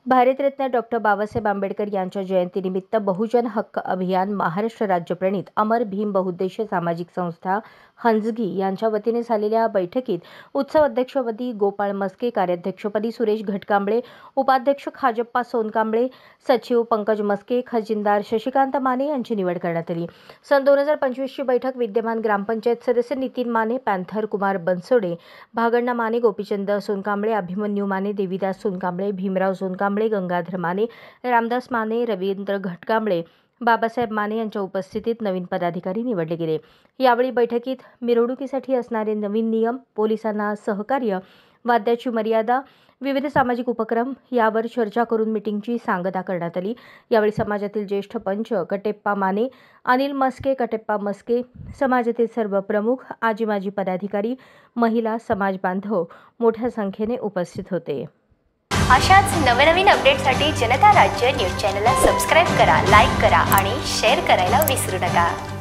Bharat Ratna doctor Babasaheb Ambedkar यांच्या जयंतीनिमित्त बहुजन हक्क अभियान महाराष्ट्र राज्य प्रणित अमर भीम बहुउद्देशीय सामाजिक संस्था हंजगी यांच्या वतीने झालेल्या बैठकीत उत्सव अध्यक्षपदी गोपाळ मस्के, कार्याध्यक्षपदी सुरेश घटकांबळे, उपाध्यक्ष खाजप्पा सोनकांबळे, सचिव पंकज मस्के, खजिनदार शशिकांत माने यांची निवड करण्यात आली। सन 2025 ची बैठक विद्यमान ग्रामपंचायत सदस्य नितीन माने, पॅन्थर कुमार बनसोडे, भागण्णा माने, गोपीचंद सोनकांबळे, अभिमन्यू माने, देवीदास सोनकांबळे, भीमराव सोनकांबळे, गंगाधर माने, रामदास माने, रवींद्र घटकांबळे, बाबासाहेब माने यांच्या उपस्थितीत नवीन पदाधिकारी निवडले गेले। यावेळी बैठकीत मिरवणुकीसाठी असणारे नवीन नियम, पोलिसांना सहकार्य, वाद्याची मर्यादा, विविध सामाजिक उपक्रम यावर चर्चा करून मीटिंगची सांगता करण्यात आली। यावेळी समाजातील ज्येष्ठ पंच कटेप्पा माने, अनिल मस्के, कटेप्पा मस्के, समाजातील सर्व प्रमुख, आजी-माजी पदाधिकारी, महिला, समाज बांधव मोठ्या संख्येने उपस्थित होते। अशाच नवनवीन अपडेटसाठी जनता राज्य न्यूज चॅनलला सबस्क्राइब करा, लाईक करा आणि शेअर करायला विसरू नका।